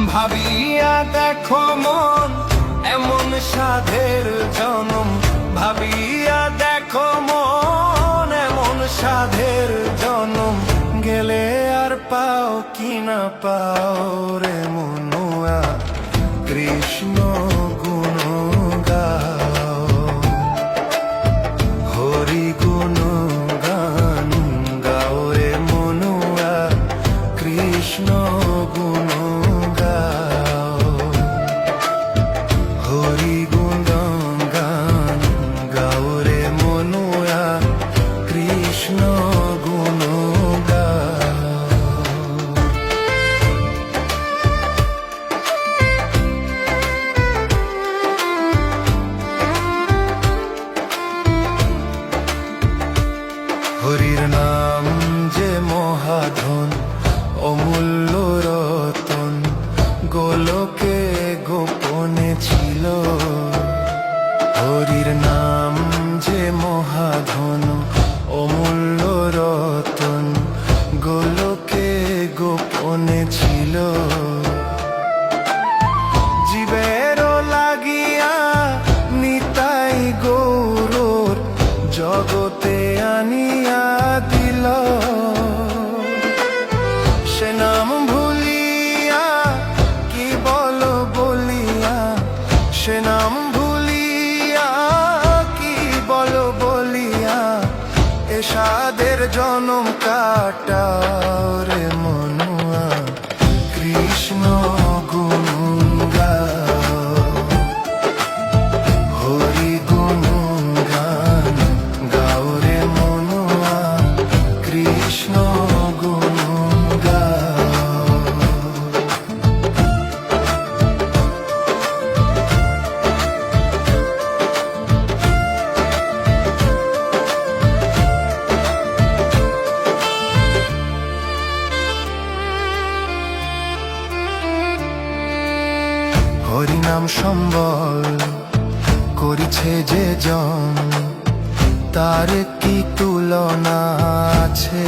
ভাবিয়া দেখো মন এমন সাধের জনম, ভাবিয়া দেখো মন এমন সাধের জনম, গেলে আর পাও কি না পাও রে মনুয়া, কৃষ্ণ গুণ গাও, হরি গুণ গান গাও রে মনুয়া, কৃষ্ণ গুণ গাও, হরি গুণ গান গাও রে মনুয়া, কৃষ্ণ গুণ গাও। হরির নাম যে মহাধন, অমূল্য রতন, গোলকে গোপনে ছিল। হরির নাম যে মহাধন, অমূল্য রতন, গোলকে গোপনে ছিল। জীবেরও লাগিয়া নিতাই গৌরর জগতে আনিয়া দিল। সে নাম ভুলিয়া কি বল বলিয়া, সে নাম ভুলিয়া কি বল বলিয়া, এ সাধের জনম কাটাও রে মনুয়া, কৃষ্ণ গুণ গাও, হরি গুণ গান গাও রে মনুয়া, কৃষ্ণ গুণ গাও। হরিনাম সম্বল করিছে যে জন, তার কি তুলনা আছে।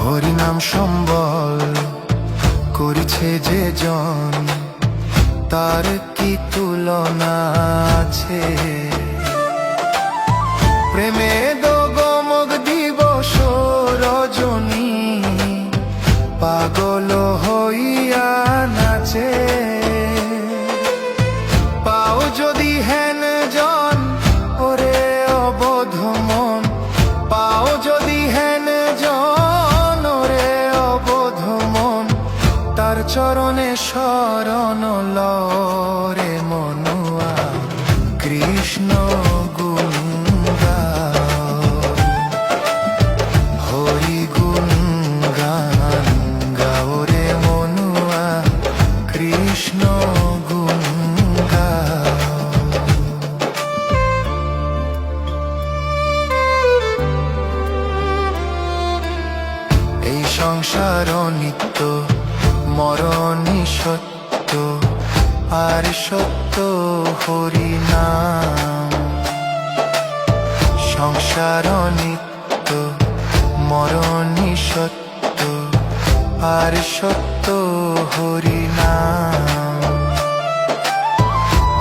হরিনাম সম্বল করিছে যে জন, তার কি তুলনা আছে। প্রেমে দোগমগ দিবস রজনী, পাগল হইয়া নাচে। পাও যদি হেন জন ওরে অবোধ মন, পাও যদি হেন জন ওরে অবোধ মন, তার চরণে শরণ লরে মনুয়া, কৃষ্ণ গুণ গাও, হরি গুণ গান গাও রে মনুয়া, কৃষ্ণ গুণ গাও। এই সংসার নিত্য, মরণই সত্য, আর সত্য হরি নাম। সংসার নিত্য, মরণই সত্য, আর সত্য হরি নাম।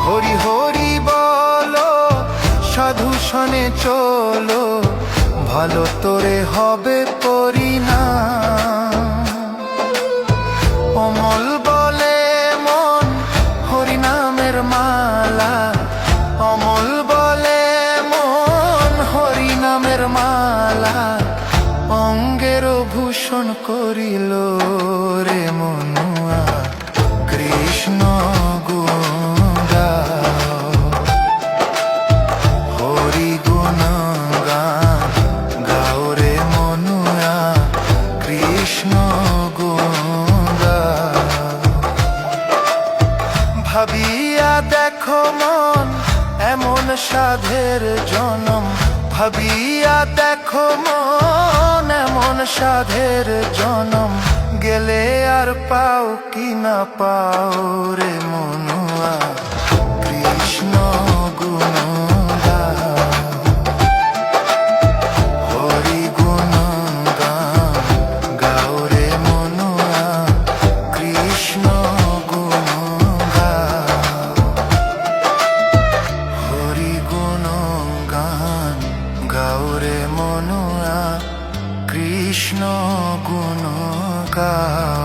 হরি হরি বলো, সাধু সনে চলো, ভালো তোরে হবে পরিণাম। অমল বলে মন হরিনামের মালা, অমল বলে মন হরিনামের মালা, অঙ্গের ভূষণ করিল রে মনুয়া, কৃষ্ণ গুণ গাও, হরি গুণ গান গাও রে মনুয়া, কৃষ্ণ গুণ গাও। ভাবিয়া দেখো মন এমন সাধের জনম, ভাবিয়া দেখো মন এমন সাধের জনম, গেলে আর পাও কি না পাও রে মনুয়া, কৃষ্ণ গুণ গাও, হরি গুণ গান গাও রে মনুয়া, কৃষ্ণ গুণ গাও।